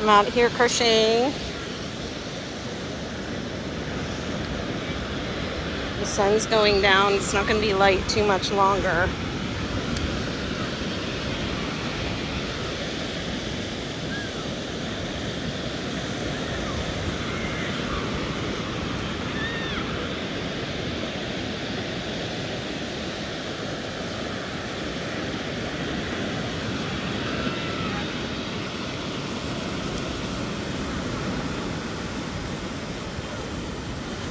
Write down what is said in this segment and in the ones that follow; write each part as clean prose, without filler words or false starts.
I'm out here crocheting. The sun's going down. It's not going to be light too much longer.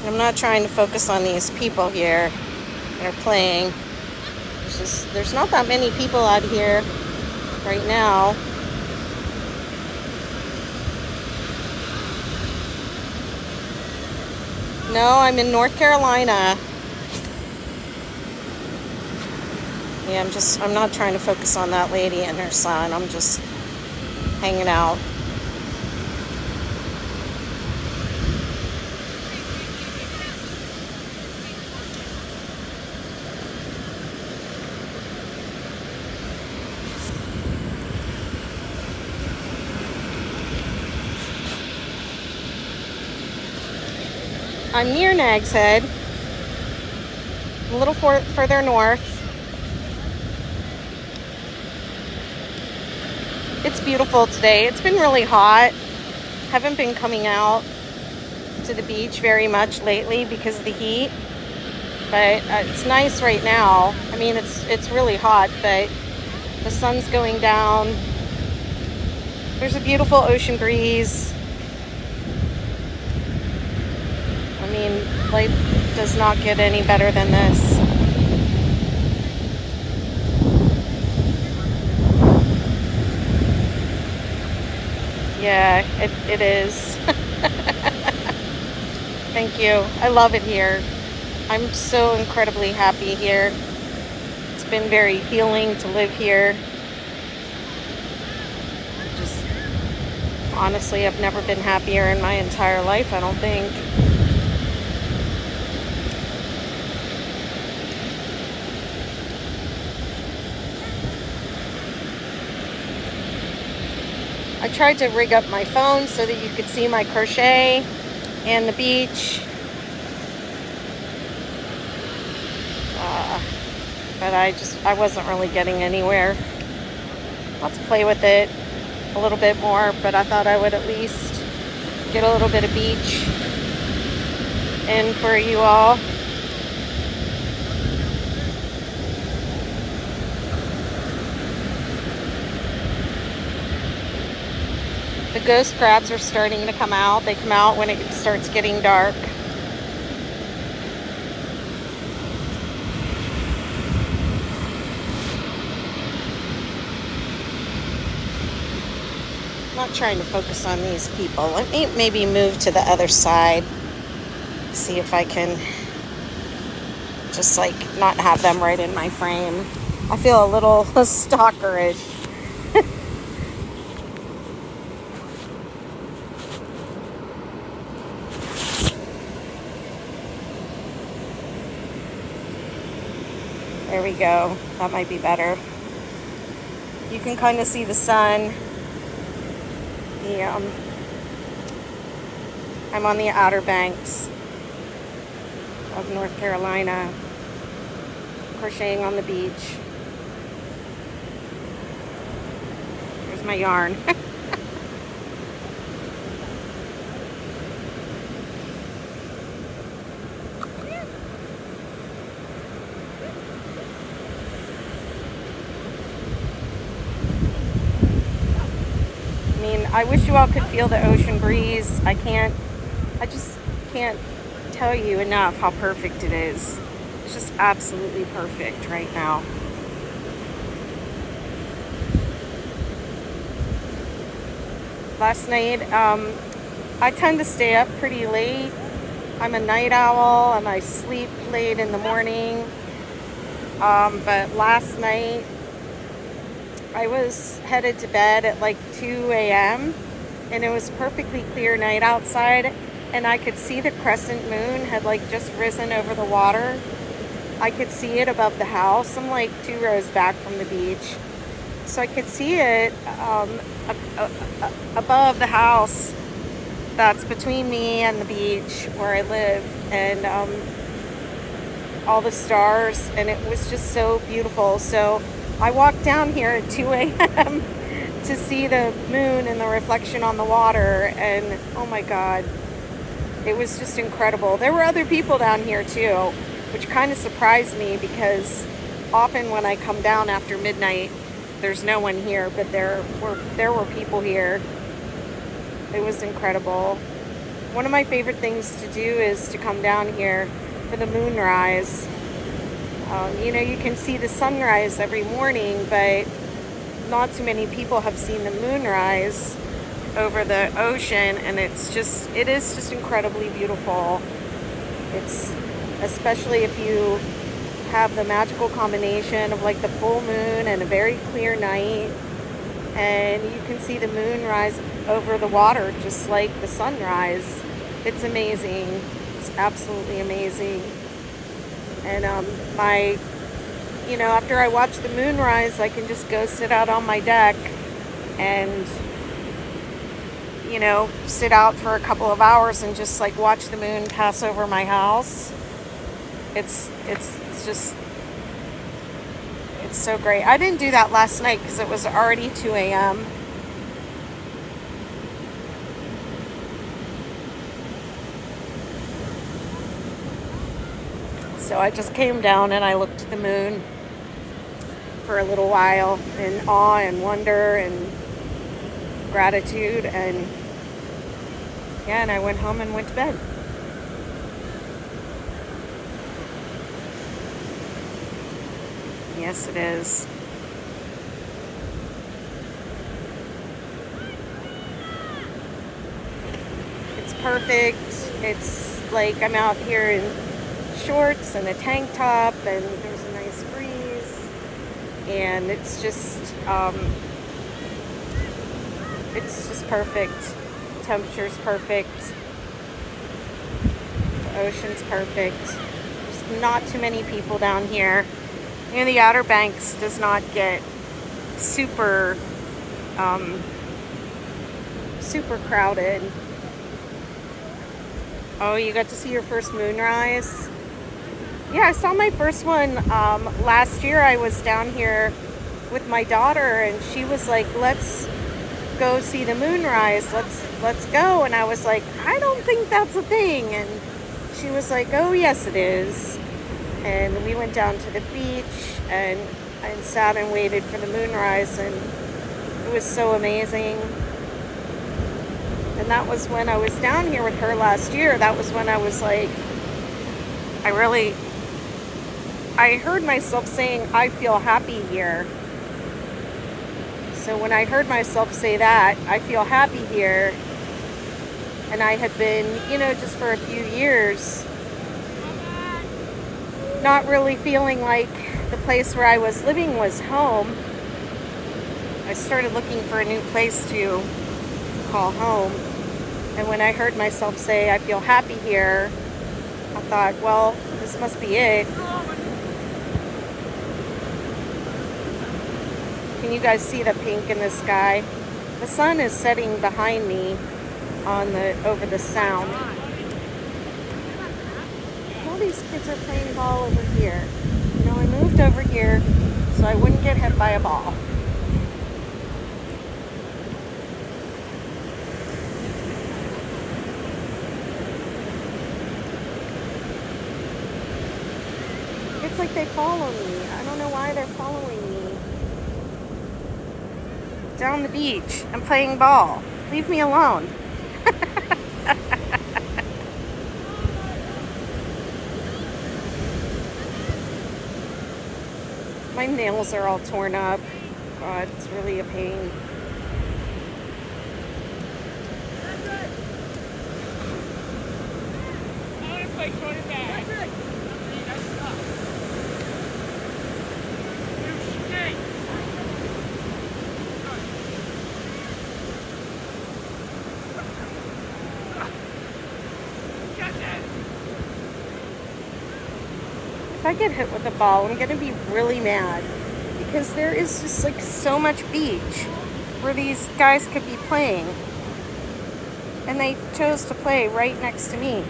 I'm not trying to focus on these people here that are playing. There's not that many people out here right now. No, I'm in North Carolina. Yeah, I'm not trying to focus on that lady and her son. I'm just hanging out. I'm near Nag's Head, a little further north. It's beautiful today. It's been really hot. Haven't been coming out to the beach very much lately because of the heat, but it's nice right now. I mean, it's really hot, but the sun's going down. There's a beautiful ocean breeze. I mean, life does not get any better than this. Yeah, it is. Thank you. I love it here. I'm so incredibly happy here. It's been very healing to live here. Just honestly, I've never been happier in my entire life, I don't think. I tried to rig up my phone so that you could see my crochet and the beach. But I wasn't really getting anywhere. Let's play with it a little bit more, but I thought I would at least get a little bit of beach in for you all. The ghost crabs are starting to come out. They come out when it starts getting dark. I'm not trying to focus on these people. Let me maybe move to the other side. See if I can just like not have them right in my frame. I feel a little stalkerish. There we go. That might be better. You can kind of see the sun. I'm on the Outer Banks of North Carolina, crocheting on the beach. Here's my yarn. I wish you all could feel the ocean breeze. I just can't tell you enough how perfect it is. It's just absolutely perfect right now. Last night, I tend to stay up pretty late. I'm a night owl and I sleep late in the morning. But last night, I was headed to bed at like 2 a.m. and it was perfectly clear night outside, and I could see the crescent moon had like just risen over the water. I could see it above the house. I'm like 2 rows back from the beach, so I could see it above the house that's between me and the beach where I live, and all the stars, and it was just so beautiful. So I walked down here at 2 a.m. to see the moon and the reflection on the water, and oh my God, it was just incredible. There were other people down here too, which kind of surprised me because often when I come down after midnight, there's no one here, but there were people here. It was incredible. One of my favorite things to do is to come down here for the moonrise. You know, you can see the sunrise every morning, but not too many people have seen the moonrise over the ocean, and it is just incredibly beautiful. It's especially if you have the magical combination of like the full moon and a very clear night, and you can see the moon rise over the water just like the sunrise. It's amazing. It's absolutely amazing. And after I watch the moon rise, I can just go sit out on my deck and sit out for a couple of hours and just like watch the moon pass over my house. It's so great. I didn't do that last night because it was already 2 a.m. So I just came down and I looked at the moon for a little while in awe and wonder and gratitude, and I went home and went to bed. Yes, it is. It's perfect. It's like I'm out here in shorts and a tank top, and there's a nice breeze, and it's just perfect. The temperature's perfect. The ocean's perfect. There's not too many people down here. The Outer Banks does not get super crowded. Oh, you got to see your first moonrise? Yeah, I saw my first one last year. I was down here with my daughter, and she was like, "Let's go see the moonrise. Let's go." And I was like, "I don't think that's a thing." And she was like, "Oh, yes, it is." And we went down to the beach and sat and waited for the moonrise, and it was so amazing. And that was when I was down here with her last year. That was when I was like, I heard myself saying, "I feel happy here." So when I heard myself say that, "I feel happy here," and I had been, just for a few years, not really feeling like the place where I was living was home, I started looking for a new place to call home. And when I heard myself say, "I feel happy here," I thought, well, this must be it. Can you guys see the pink in the sky? The sun is setting behind me over the sound. All these kids are playing ball over here. I moved over here so I wouldn't get hit by a ball. It's like they follow me. I don't know why they're following me. Down the beach, I'm playing ball. Leave me alone. My nails are all torn up. God, it's really a pain. If I get hit with a ball, I'm going to be really mad because there is just like so much beach where these guys could be playing, and they chose to play right next to me.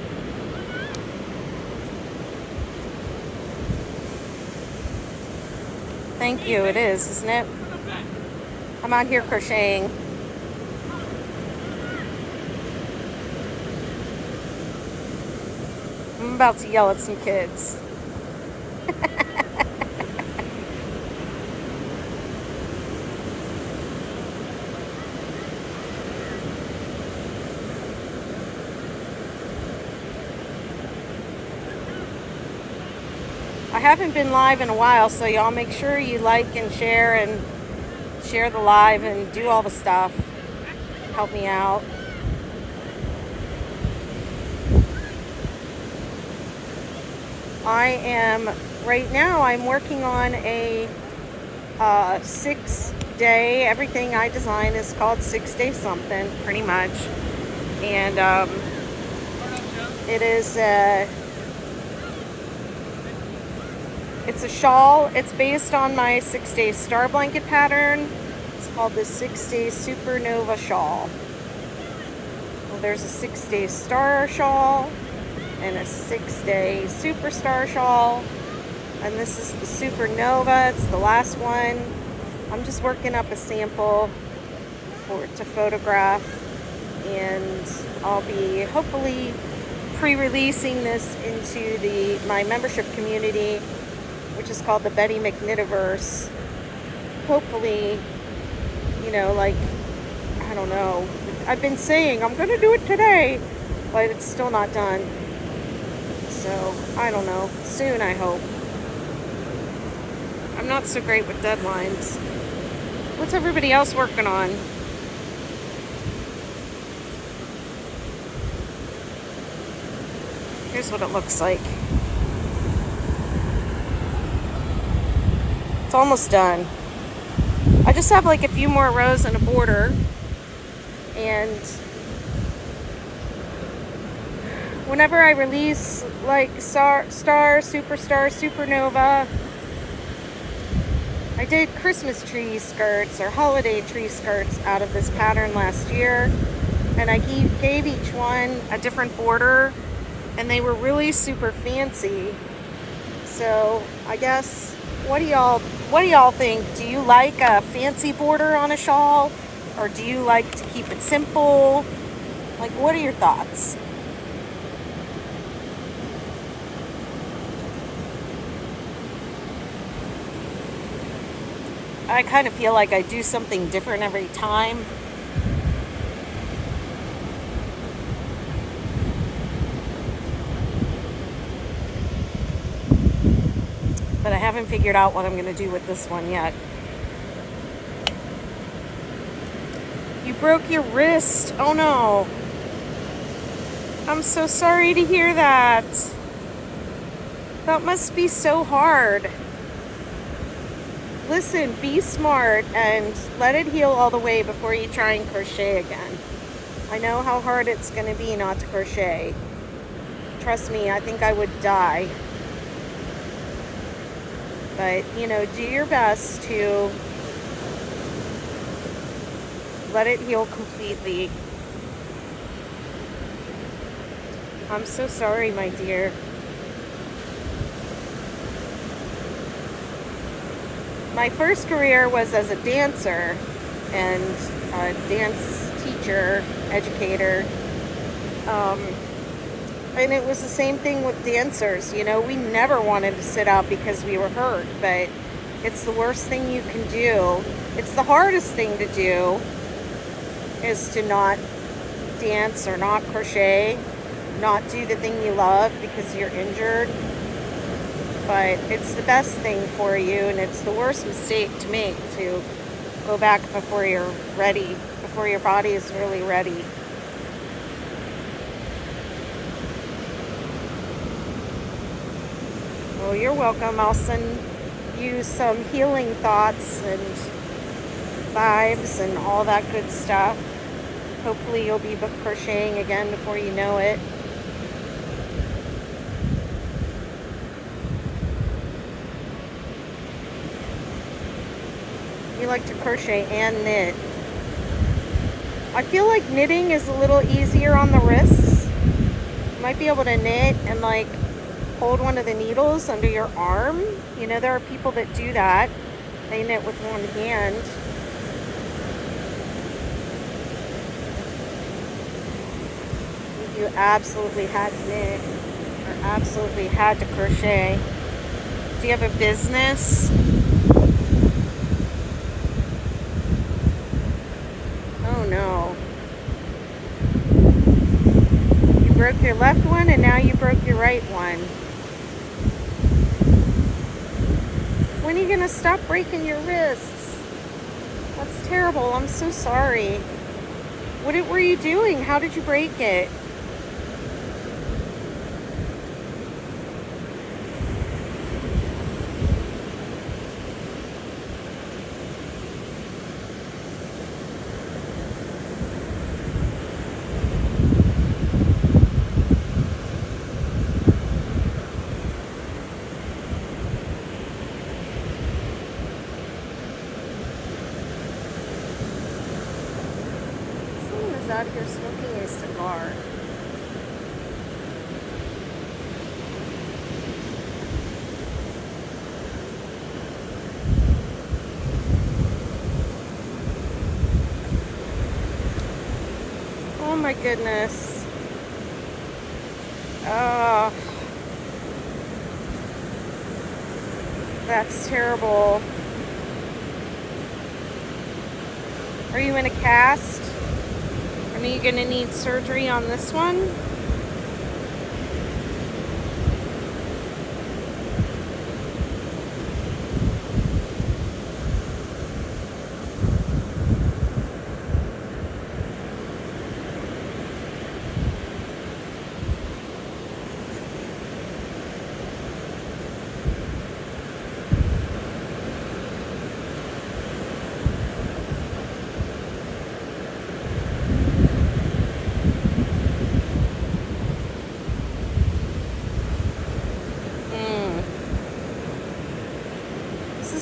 Thank you. It is, isn't it? I'm out here crocheting. I'm about to yell at some kids. I haven't been live in a while, so y'all make sure you like and share the live and do all the stuff. Help me out. Right now I'm working on a 6-day, everything I design is called 6-day something, pretty much. And it's a shawl. It's based on my 6-day star blanket pattern. It's called the 6-day supernova shawl. Well, there's a 6-day star shawl and a 6-day superstar shawl, and this is the supernova. It's the last one. I'm just working up a sample to photograph, and I'll be hopefully pre-releasing this into my membership community, which is called the Betty McKnitiverse. Hopefully, like, I don't know. I've been saying I'm gonna do it today, but it's still not done. So, I don't know. Soon, I hope. I'm not so great with deadlines. What's everybody else working on? Here's what it looks like. It's almost done. I just have like a few more rows and a border, and whenever I release like star, superstar, supernova, I did Christmas tree skirts or holiday tree skirts out of this pattern last year, and I gave each one a different border, and they were really super fancy. So I guess, what do y'all think? Do you like a fancy border on a shawl, or do you like to keep it simple? Like, what are your thoughts? I kind of feel like I do something different every time. But I haven't figured out what I'm going to do with this one yet. You broke your wrist. Oh no. I'm so sorry to hear that. That must be so hard. Listen, be smart and let it heal all the way before you try and crochet again. I know how hard it's going to be not to crochet. Trust me, I think I would die. But, do your best to let it heal completely. I'm so sorry, my dear. My first career was as a dancer and a dance teacher, educator. And it was the same thing with dancers. We never wanted to sit out because we were hurt, but it's the worst thing you can do. It's the hardest thing to do, is to not dance or not crochet, not do the thing you love because you're injured. But it's the best thing for you, and it's the worst mistake to make, to go back before you're ready, before your body is really ready. Oh, you're welcome. I'll send you some healing thoughts and vibes and all that good stuff. Hopefully you'll be crocheting again before you know it. you like to crochet and knit. I feel like knitting is a little easier on the wrists. You might be able to knit and like hold one of the needles under your arm. You know, there are people that do that. They knit with one hand. You absolutely had to knit or absolutely had to crochet. Do you have a business? Oh no. You broke your left one and now you broke your right one. When are you going to stop breaking your wrists? That's terrible. I'm so sorry. What were you doing? How did you break it? Out here smoking a cigar. Oh my goodness. Oh, that's terrible. Are you in a cast? Are you going to need surgery on this one?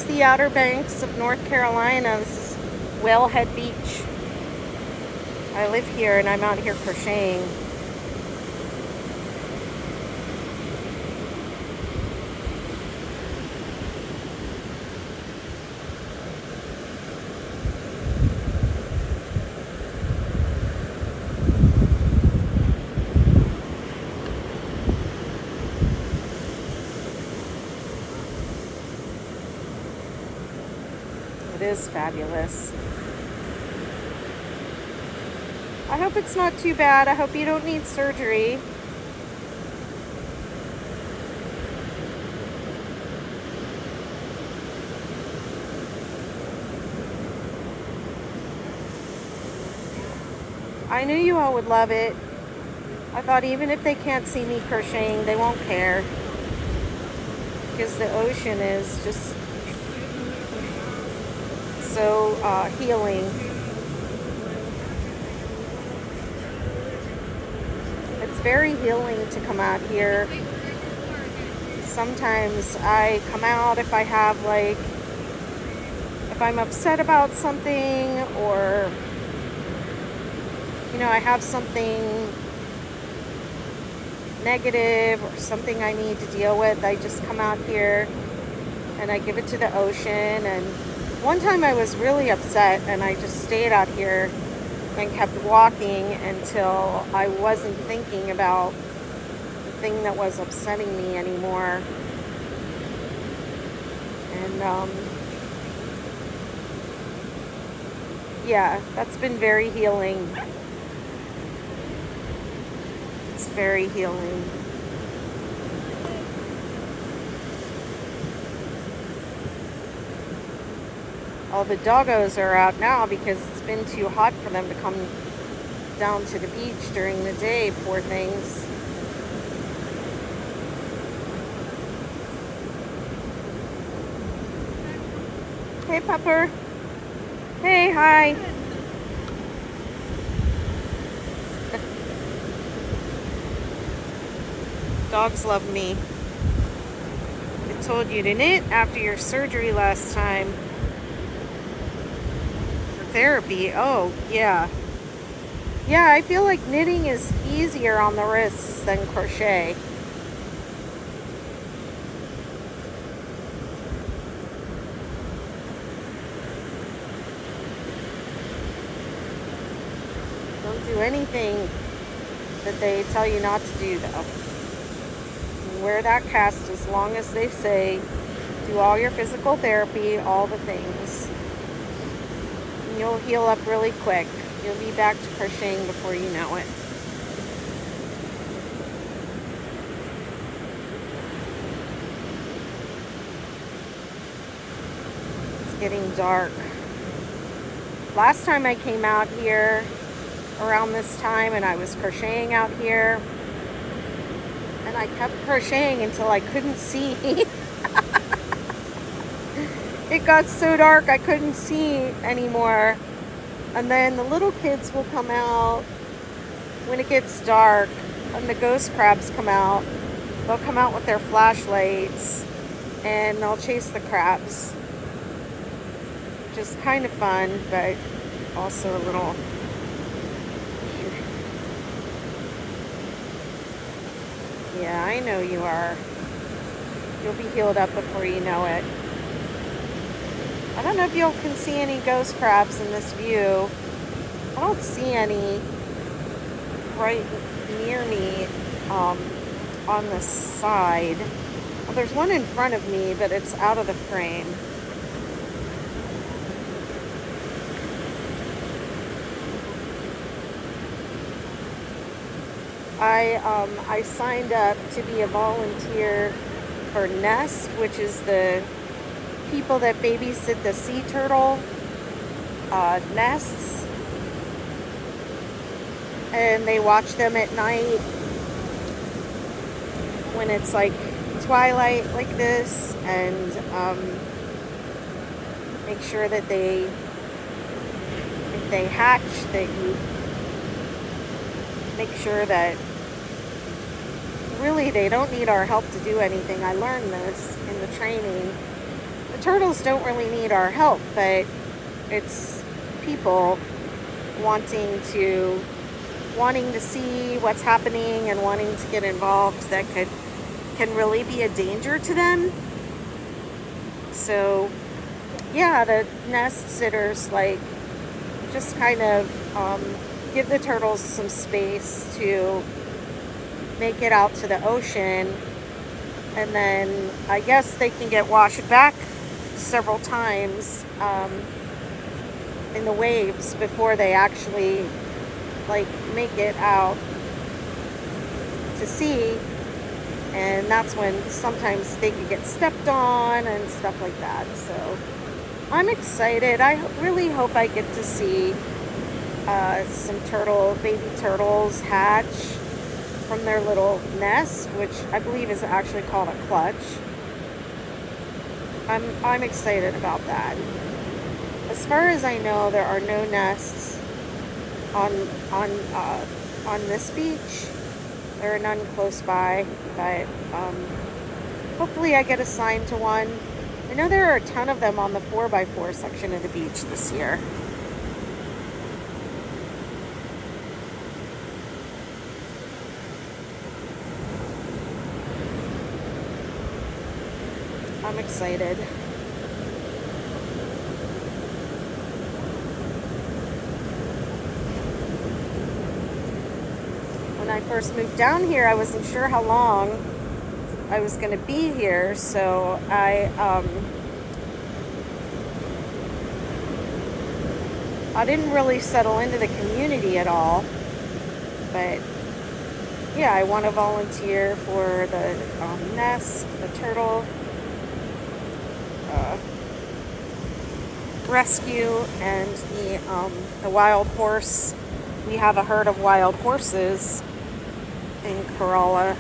The Outer Banks of North Carolina. This is Whalehead Beach. I live here and I'm out here crocheting. It is fabulous. I hope it's not too bad. I hope you don't need surgery. I knew you all would love it. I thought even if they can't see me crocheting, they won't care. Because the ocean is just so healing. It's very healing to come out here. Sometimes I come out if I have like, if I'm upset about something or, you know, I have something negative or something I need to deal with, I just come out here and I give it to the ocean. And one time I was really upset and I just stayed out here and kept walking until I wasn't thinking about the thing that was upsetting me anymore. And yeah, that's been very healing. It's very healing. All the doggos are out now because it's been too hot for them to come down to the beach during the day, poor things. Hey, Pepper. Hey, hi. Dogs love me. I told you to knit after your surgery last time. therapy. Oh, yeah. Yeah, I feel like knitting is easier on the wrists than crochet. Don't do anything that they tell you not to do, though. Wear that cast as long as they say. Do all your physical therapy, all the things. And you'll heal up really quick. You'll be back to crocheting before you know it. It's getting dark. Last time I came out here around this time and I was crocheting out here, and I kept crocheting until I couldn't see. It got so dark I couldn't see anymore. And then the little kids will come out when it gets dark, and the ghost crabs come out. They'll come out with their flashlights and they'll chase the crabs. Which is kind of fun, but also a little... Yeah, I know you are. You'll be healed up before you know it. I don't know if you can see any ghost crabs in this view. I don't see any right near me on the side. Well, there's one in front of me, but it's out of the frame. I signed up to be a volunteer for Nest, which is the people that babysit the sea turtle nests, and they watch them at night when it's like twilight like this, and make sure that if they hatch, that you make sure that really they don't need our help to do anything. I learned this in the training. The turtles don't really need our help, but it's people wanting to see what's happening and wanting to get involved that can really be a danger to them. So yeah, the nest sitters like just kind of give the turtles some space to make it out to the ocean, and then I guess they can get washed back several times in the waves before they actually like make it out to sea, and that's when sometimes they can get stepped on and stuff like that. So I'm excited. I really hope I get to see some baby turtles hatch from their little nest, which I believe is actually called a clutch. I'm excited about that. As far as I know, there are no nests on this beach. There are none close by, but hopefully I get assigned to one. I know there are a ton of them on the 4x4 section of the beach this year. I'm excited. When I first moved down here, I wasn't sure how long I was going to be here, so I didn't really settle into the community at all. But yeah, I want to volunteer for the nest, the turtle rescue, and the wild horse. We have a herd of wild horses in Corolla,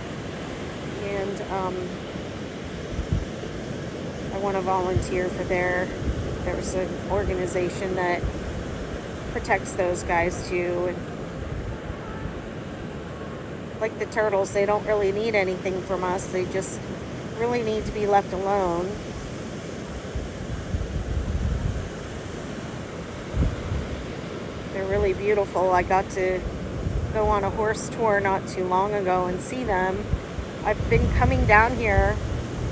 and I want to volunteer for there's an organization that protects those guys too. And like the turtles, they don't really need anything from us. They just really need to be left alone. They're really beautiful. I got to go on a horse tour not too long ago and see them. I've been coming down here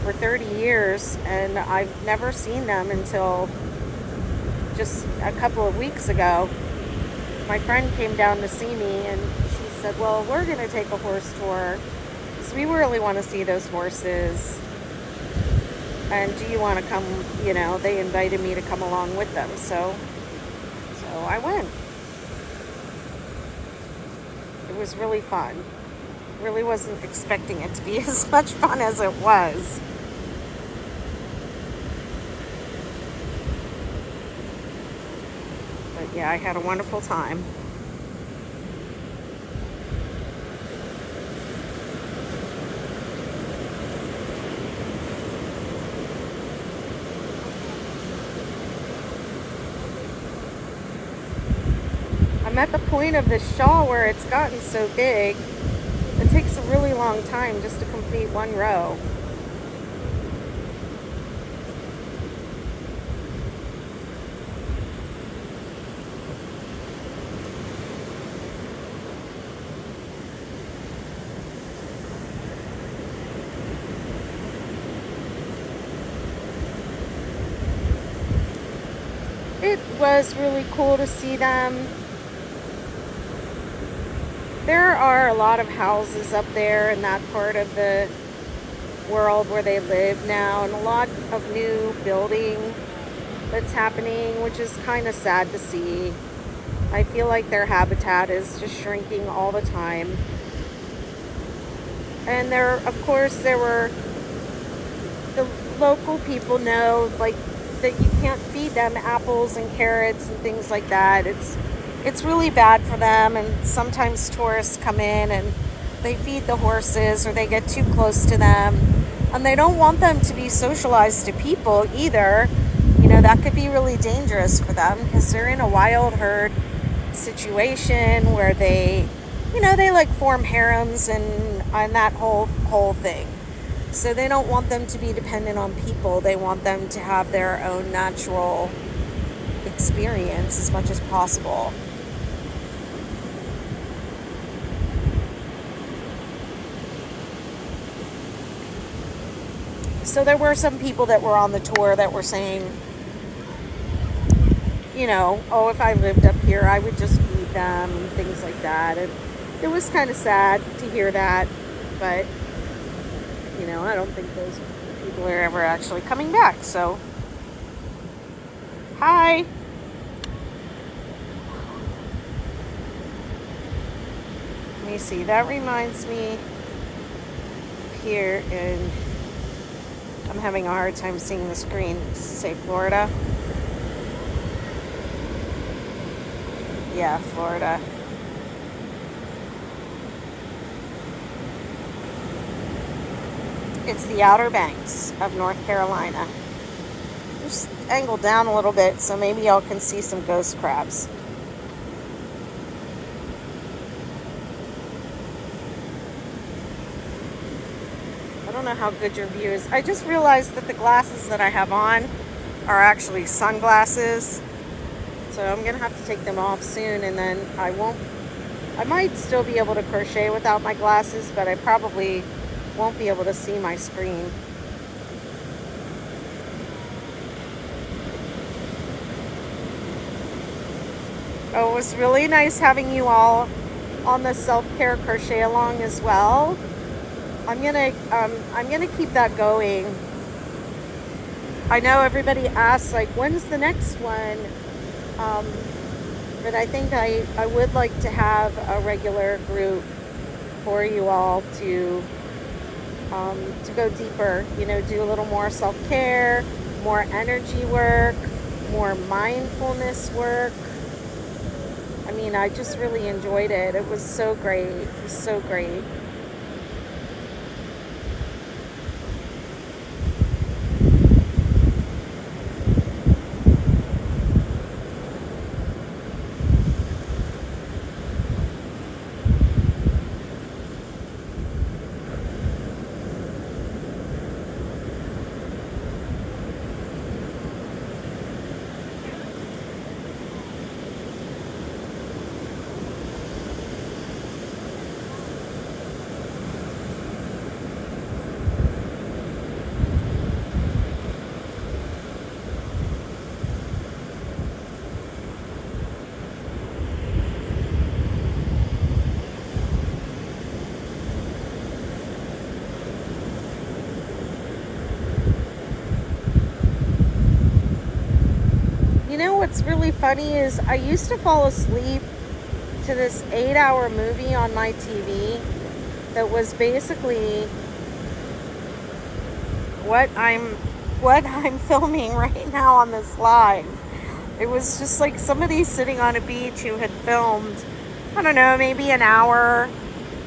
for 30 years and I've never seen them until just a couple of weeks ago. My friend came down to see me and she said, well, we're going to take a horse tour because we really want to see those horses. And do you want to come? You know, they invited me to come along with them. So I went. It was really fun. Really wasn't expecting it to be as much fun as it was. But yeah, I had a wonderful time. I'm at the point of this shawl where it's gotten so big, it takes a really long time just to complete one row. It was really cool to see them. There are a lot of houses up there in that part of the world where they live now, and a lot of new building that's happening, which is kind of sad to see. I feel like their habitat is just shrinking all the time. And there, of course, there were the local people know, like, that you can't feed them apples and carrots and things like that. It's really bad for them, and sometimes tourists come in and they feed the horses or they get too close to them, and they don't want them to be socialized to people either. You know, that could be really dangerous for them because they're in a wild herd situation where they, you know, they like form harems and that whole thing. So they don't want them to be dependent on people. They want them to have their own natural experience as much as possible. So there were some people that were on the tour that were saying, you know, oh, if I lived up here, I would just feed them and things like that. And it was kind of sad to hear that, but, you know, I don't think those people are ever actually coming back. So, hi. Let me see. That reminds me here in... I'm having a hard time seeing the screen. Does it say Florida? Yeah, Florida. It's the Outer Banks of North Carolina. Just angled down a little bit so maybe y'all can see some ghost crabs. I don't know how good your view is. I just realized that the glasses that I have on are actually sunglasses. So I'm going to have to take them off soon, and then I might still be able to crochet without my glasses, but I probably won't be able to see my screen. Oh, it was really nice having you all on the self-care crochet along as well. I'm gonna keep that going. I know everybody asks, like, when's the next one? But I think I would like to have a regular group for you all to go deeper, you know, do a little more self-care, more energy work, more mindfulness work. I mean, I just really enjoyed it. It was so great. It was so great. what's really funny is I used to fall asleep to this 8-hour movie on my TV that was basically what I'm filming right now on this live. It was just like somebody sitting on a beach who had filmed, I don't know, maybe an hour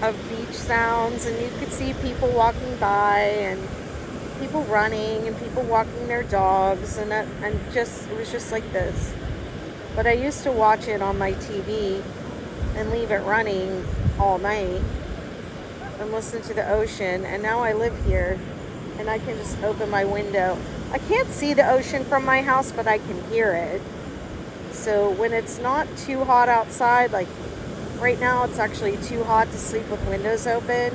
of beach sounds, and you could see people walking by and people running and people walking their dogs, and just it was just like this. But I used to watch it on my TV and leave it running all night and listen to the ocean, and now I live here and I can just open my window. I can't see the ocean from my house, but I can hear it. So when it's not too hot outside, like right now it's actually too hot to sleep with windows open,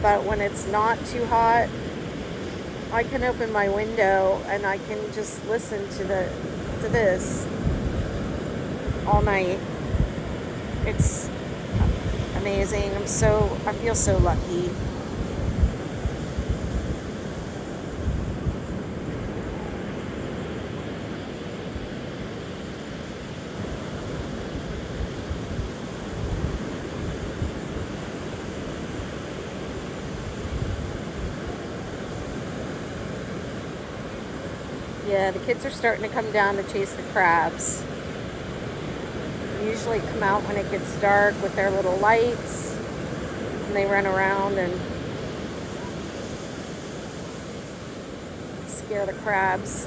but when it's not too hot, I can open my window and I can just listen to this all night. It's amazing. I feel so lucky. Yeah, the kids are starting to come down to chase the crabs. They usually come out when it gets dark with their little lights, and they run around and scare the crabs.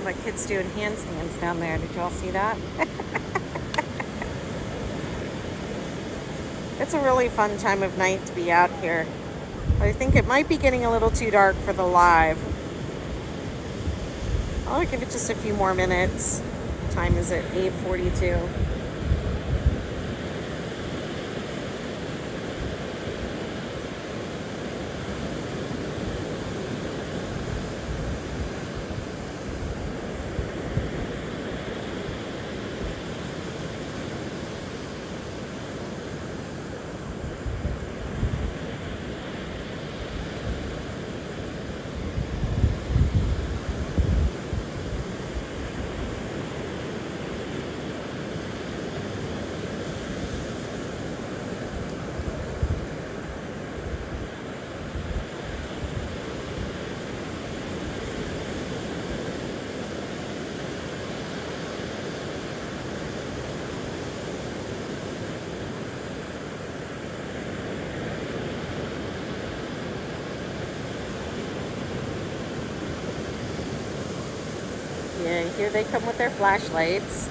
My kid's doing handstands down there. Did y'all see that? It's a really fun time of night to be out here. I think it might be getting a little too dark for the live. I'll give it just a few more minutes. What time is it? 8:42. Yeah, here they come with their flashlights.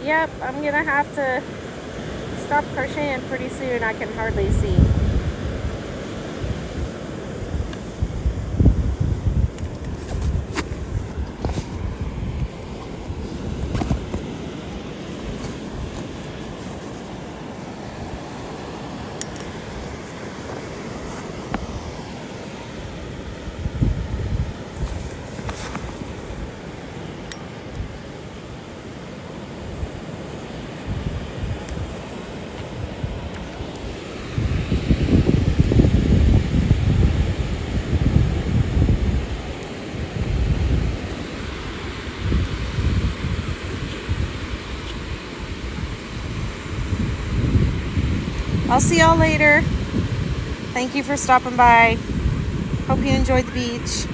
Yep, I'm gonna have to stop crocheting pretty soon. I can hardly see. I'll see y'all later. Thank you for stopping by. Hope you enjoyed the beach.